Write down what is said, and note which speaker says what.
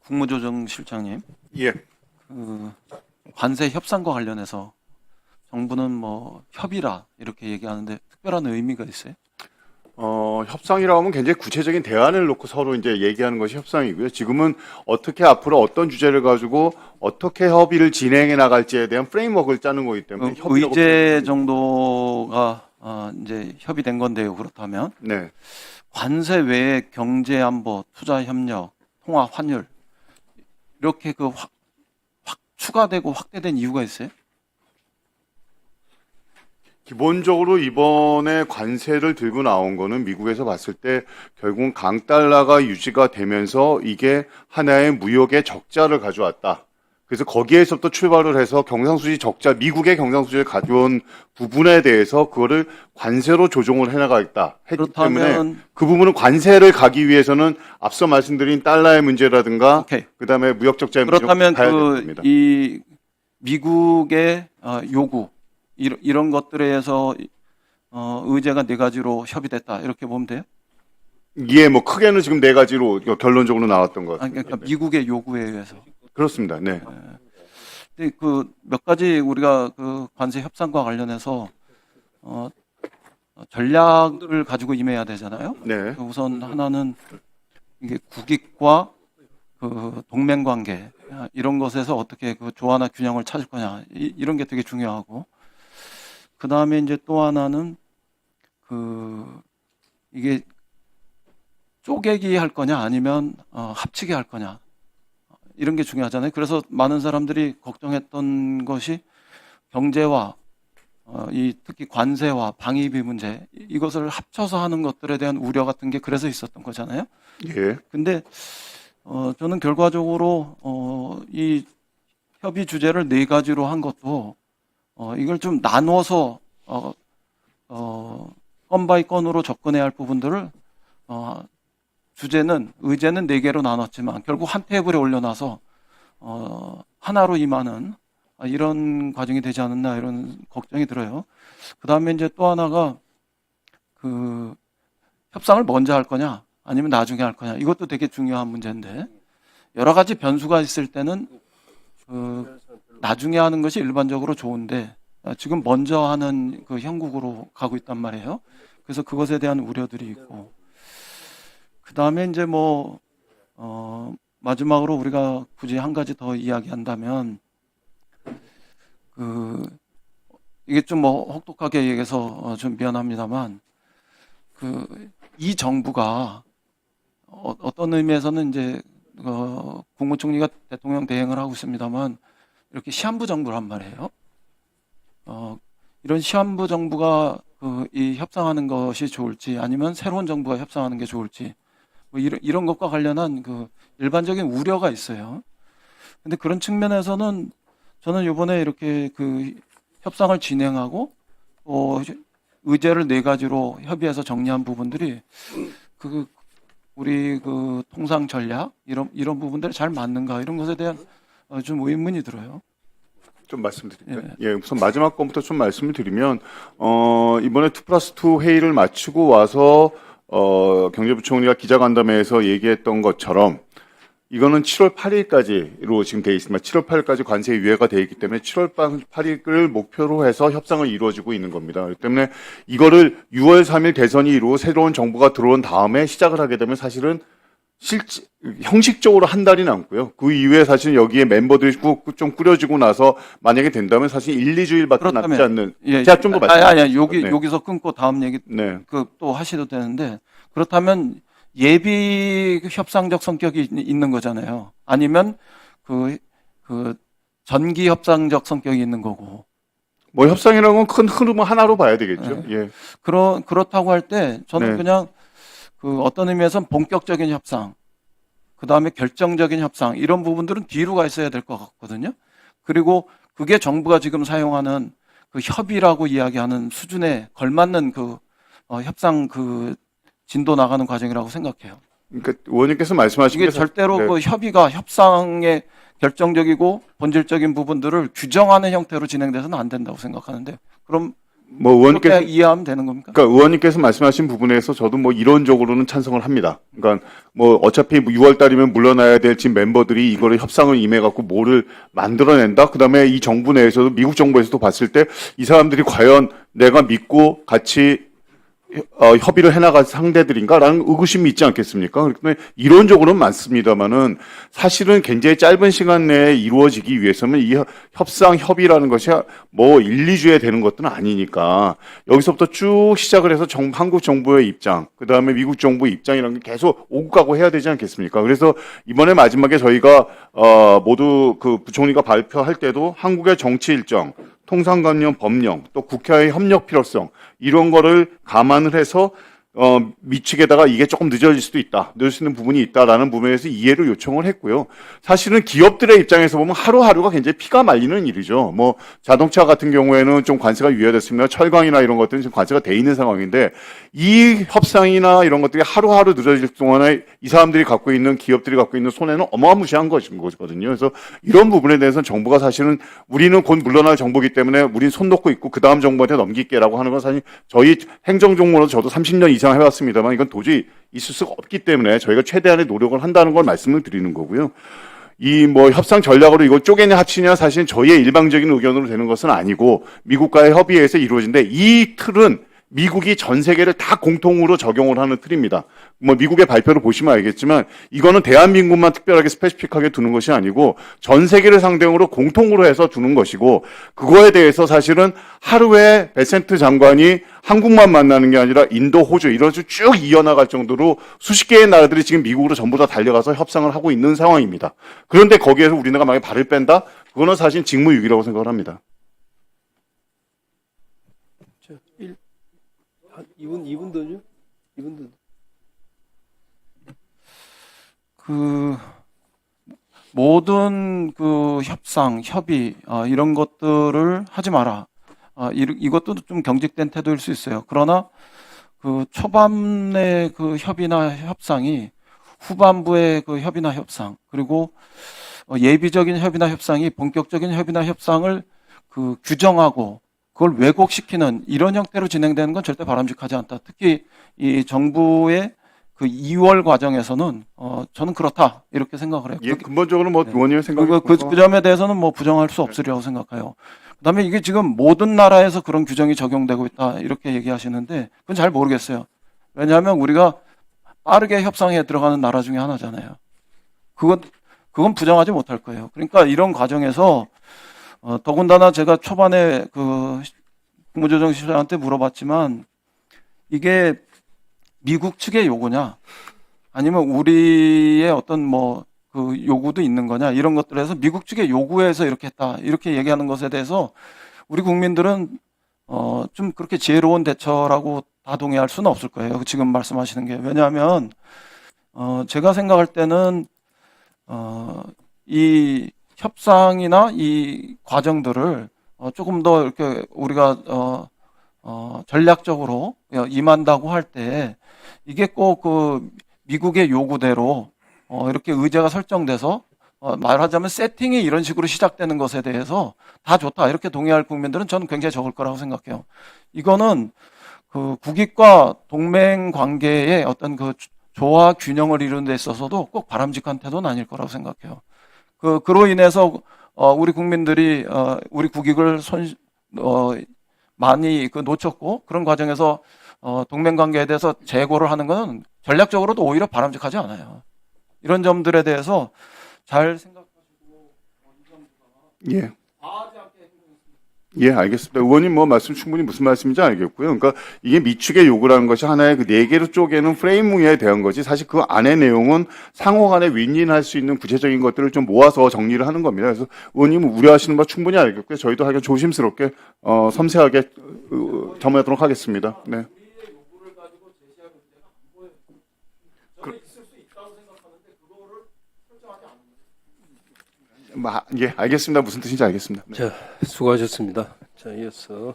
Speaker 1: 국무조정실장님,
Speaker 2: 예.
Speaker 1: 그 관세 협상과 관련해서 정부는 뭐 협의라 이렇게 얘기하는데 특별한 의미가 있어요?
Speaker 2: 협상이라고 하면 굉장히 구체적인 대안을 놓고 서로 이제 얘기하는 것이 협상이고요. 지금은 어떻게 앞으로 어떤 주제를 가지고 어떻게 협의를 진행해 나갈지에 대한 프레임워크를 짜는 거기 때문에 협의라고
Speaker 1: 의제
Speaker 2: 표현합니다.
Speaker 1: 정도가 이제 협의된 건데요. 그렇다면
Speaker 2: 네.
Speaker 1: 관세 외에 경제 안보, 투자 협력, 통화 환율 이렇게 확 추가되고 확대된 이유가 있어요?
Speaker 2: 기본적으로 이번에 관세를 들고 나온 거는 미국에서 봤을 때 결국은 강달러가 유지가 되면서 이게 하나의 무역의 적자를 가져왔다. 그래서 거기에서부터 출발을 해서 경상수지 적자, 미국의 경상수지를 가져온 부분에 대해서 그거를 관세로 조정을 해나가겠다 했기 때문에
Speaker 1: 그렇다면
Speaker 2: 그 부분은 관세를 가기 위해서는 앞서 말씀드린 달러의 문제라든가
Speaker 1: 오케이.
Speaker 2: 그다음에 무역 적자의 문제가
Speaker 1: 그렇다면
Speaker 2: 가야 됩니다.
Speaker 1: 이 미국의 요구 이런 것들에 의해서 의제가 네 가지로 협의됐다 이렇게 보면 돼요?
Speaker 2: 예, 뭐 크게는 지금 네 가지로 결론적으로 나왔던 것
Speaker 1: 아니,
Speaker 2: 같습니다.
Speaker 1: 그러니까 미국의 요구에 의해서.
Speaker 2: 그렇습니다. 네.
Speaker 1: 근데 그 몇 가지 우리가 그 관세 협상과 관련해서 전략을 가지고 임해야 되잖아요.
Speaker 2: 네.
Speaker 1: 우선 하나는 이게 국익과 그 동맹 관계 이런 것에서 어떻게 그 조화나 균형을 찾을 거냐 이런 게 되게 중요하고 그 다음에 이제 또 하나는 그 이게 쪼개기 할 거냐 아니면 합치기 할 거냐 이런 게 중요하잖아요. 그래서 많은 사람들이 걱정했던 것이 경제와 이 특히 관세와 방위비 문제 이것을 합쳐서 하는 것들에 대한 우려 같은 게 그래서 있었던 거잖아요.
Speaker 2: 예.
Speaker 1: 근데 저는 결과적으로 이 협의 주제를 네 가지로 한 것도 이걸 좀 나눠서 건 바이 건으로 접근해야 할 부분들을 의제는 네 개로 나눴지만 결국 한 테이블에 올려놔서 하나로 임하는 이런 과정이 되지 않았나 이런 걱정이 들어요. 그 다음에 이제 또 하나가 그 협상을 먼저 할 거냐 아니면 나중에 할 거냐 이것도 되게 중요한 문제인데 여러 가지 변수가 있을 때는 그 나중에 하는 것이 일반적으로 좋은데 지금 먼저 하는 그 형국으로 가고 있단 말이에요. 그래서 그것에 대한 우려들이 있고 그 다음에 이제 뭐 마지막으로 우리가 굳이 한 가지 더 이야기한다면 그 이게 좀 뭐 혹독하게 얘기해서 좀 미안합니다만 그 이 정부가 어떤 의미에서는 이제 국무총리가 대통령 대행을 하고 있습니다만 이렇게 시한부 정부란 말이에요. 이런 시한부 정부가 이 협상하는 것이 좋을지 아니면 새로운 정부가 협상하는 게 좋을지 뭐 이런 것과 관련한 그 일반적인 우려가 있어요. 근데 그런 측면에서는 저는 이번에 이렇게 그 협상을 진행하고 의제를 네 가지로 협의해서 정리한 부분들이 우리 그 통상 전략 이런 부분들이 잘 맞는가 이런 것에 대한 좀 의문이 들어요.
Speaker 2: 좀 말씀드릴까요? 예, 우선 마지막 건부터 좀 말씀을 드리면, 이번에 2+2 회의를 마치고 와서, 경제부총리가 기자간담회에서 얘기했던 것처럼, 이거는 7월 8일까지로 지금 되어 있습니다. 7월 8일까지 관세 유예가 되어 있기 때문에 7월 8일을 목표로 해서 협상을 이루어지고 있는 겁니다. 그렇기 때문에 이거를 6월 3일 대선이 이루고 새로운 정부가 들어온 다음에 시작을 하게 되면 사실은 형식적으로 한 달이 남고요. 그 이후에 사실 여기에 멤버들이 좀 꾸려지고 나서 만약에 된다면 사실 1, 2주일밖에 남지 않는. 제가 좀 더 말씀드리겠습니다.
Speaker 1: 여기서 끊고 다음 얘기
Speaker 2: 네.
Speaker 1: 또 하셔도 되는데 그렇다면 예비 협상적 성격이 있는 거잖아요. 아니면 그 전기 협상적 성격이 있는 거고.
Speaker 2: 뭐 협상이라는 건 큰 흐름 하나로 봐야 되겠죠.
Speaker 1: 네.
Speaker 2: 예.
Speaker 1: 그렇다고 할 때 저는
Speaker 2: 네.
Speaker 1: 그냥 그 어떤 의미에서는 본격적인 협상, 그 다음에 결정적인 협상 이런 부분들은 뒤로 가 있어야 될 것 같거든요. 그리고 그게 정부가 지금 사용하는 그 협의라고 이야기하는 수준에 걸맞는 그 협상 그 진도 나가는 과정이라고 생각해요.
Speaker 2: 그러니까 의원님께서 말씀하신
Speaker 1: 이게
Speaker 2: 게
Speaker 1: 절대로
Speaker 2: 네.
Speaker 1: 그 협의가 협상의 결정적이고 본질적인 부분들을 규정하는 형태로 진행돼서는 안 된다고 생각하는데 그럼
Speaker 2: 뭐 의원님께서
Speaker 1: 그렇게 이해하면 되는 겁니까?
Speaker 2: 그러니까 의원님께서 말씀하신 부분에서 저도 뭐 이론적으로는 찬성을 합니다. 그러니까 뭐 어차피 6월 달이면 물러나야 될 지금 멤버들이 이거를 협상을 임해갖고 뭐를 만들어낸다. 그다음에 이 정부 내에서도 미국 정부에서도 봤을 때 이 사람들이 과연 내가 믿고 같이 협의를 해나갈 상대들인가라는 의구심이 있지 않겠습니까? 그렇기 때문에 이론적으로는 맞습니다만은 사실은 굉장히 짧은 시간 내에 이루어지기 위해서는 이 협상 협의라는 것이 뭐 1, 2주에 되는 것들은 아니니까 여기서부터 쭉 시작을 해서 한국 정부의 입장, 그 다음에 미국 정부의 입장이라는 게 계속 오고 가고 해야 되지 않겠습니까? 그래서 이번에 마지막에 저희가 모두 그 부총리가 발표할 때도 한국의 정치 일정, 통상관념 법령, 또 국회와의 협력 필요성 이런 거를 감안을 해서 미측에다가 이게 조금 늦어질 수도 있다. 늦을 수 있는 부분이 있다라는 부분에서 이해를 요청을 했고요. 사실은 기업들의 입장에서 보면 하루하루가 굉장히 피가 말리는 일이죠. 뭐 자동차 같은 경우에는 좀 관세가 유예됐습니다. 철강이나 이런 것들은 지금 관세가 돼 있는 상황인데 이 협상이나 이런 것들이 하루하루 늦어질 동안에 이 사람들이 갖고 있는 기업들이 갖고 있는 손해는 어마무시한 것이거든요. 그래서 이런 부분에 대해서는 정부가 사실은 우리는 곧 물러날 정부이기 때문에 우린 손 놓고 있고 그 다음 정부한테 넘길게라고 하는 건 사실 저희 행정종로로 저도 30년 이상 해왔습니다만 이건 도저히 있을 수가 없기 때문에 저희가 최대한의 노력을 한다는 걸 말씀을 드리는 거고요. 이 뭐 협상 전략으로 이걸 쪼개냐 합치냐 사실은 저희의 일방적인 의견으로 되는 것은 아니고 미국과의 협의에서 이루어진데 이 틀은 미국이 전 세계를 다 공통으로 적용을 하는 틀입니다. 뭐 미국의 발표를 보시면 알겠지만 이거는 대한민국만 특별하게 스페시픽하게 두는 것이 아니고 전 세계를 상대로 공통으로 해서 두는 것이고 그거에 대해서 사실은 하루에 베센트 장관이 한국만 만나는 게 아니라 인도, 호주 이런 식으로 쭉 이어나갈 정도로 수십 개의 나라들이 지금 미국으로 전부 다 달려가서 협상을 하고 있는 상황입니다. 그런데 거기에서 우리나라가 만약에 발을 뺀다? 그거는 사실 직무유기라고 생각을 합니다.
Speaker 3: 2분 더죠? 2분 더.
Speaker 1: 그 모든 그 협상, 협의 이런 것들을 하지 마라. 이것도 좀 경직된 태도일 수 있어요. 그러나 그 초반의 그 협의나 협상이 후반부의 그 협의나 협상 그리고 예비적인 협의나 협상이 본격적인 협의나 협상을 그 규정하고 그걸 왜곡시키는 이런 형태로 진행되는 건 절대 바람직하지 않다. 특히 이 정부의 그 2월 과정에서는 저는 그렇다 이렇게 생각을 해요.
Speaker 2: 예, 근본적으로 뭐
Speaker 1: 네.
Speaker 2: 의원님의 생각이
Speaker 1: 그 점에 대해서는 뭐 부정할 수 없으리라고 생각해요. 그다음에 이게 지금 모든 나라에서 그런 규정이 적용되고 있다 이렇게 얘기하시는데 그건 잘 모르겠어요. 왜냐하면 우리가 빠르게 협상에 들어가는 나라 중에 하나잖아요. 그건 부정하지 못할 거예요. 그러니까 이런 과정에서 더군다나 제가 초반에 그 국무조정실장한테 물어봤지만 이게 미국 측의 요구냐 아니면 우리의 어떤 뭐 그 요구도 있는 거냐 이런 것들에서 미국 측의 요구에서 이렇게 했다 이렇게 얘기하는 것에 대해서 우리 국민들은 좀 그렇게 지혜로운 대처라고 다 동의할 수는 없을 거예요. 지금 말씀하시는 게 왜냐하면 제가 생각할 때는 이 협상이나 이 과정들을 조금 더 이렇게 우리가 전략적으로 임한다고 할 때 이게 꼭 그 미국의 요구대로 이렇게 의제가 설정돼서 말하자면 세팅이 이런 식으로 시작되는 것에 대해서 다 좋다 이렇게 동의할 국민들은 저는 굉장히 적을 거라고 생각해요. 이거는 그 국익과 동맹 관계의 어떤 그 조화 균형을 이루는 데 있어서도 꼭 바람직한 태도는 아닐 거라고 생각해요. 그로 인해서 우리 국민들이 우리 국익을 많이 놓쳤고 그런 과정에서 동맹 관계에 대해서 재고를 하는 것은 전략적으로도 오히려 바람직하지 않아요. 이런 점들에 대해서 잘 생각하시고
Speaker 2: 예. 예, 알겠습니다. 의원님 뭐 말씀 충분히 무슨 말씀인지 알겠고요. 그러니까 이게 미축의 요구라는 것이 하나의 그 네 개로 쪼개는 프레임에 대한 거지 사실 그 안의 내용은 상호 간에 윈윈할 수 있는 구체적인 것들을 좀 모아서 정리를 하는 겁니다. 그래서 의원님은 우려하시는 바 충분히 알겠고요. 저희도 하여간 조심스럽게 섬세하게 점하도록 하겠습니다. 네. 예, 알겠습니다. 무슨 뜻인지 알겠습니다. 네.
Speaker 3: 자, 수고하셨습니다. 자, 이어서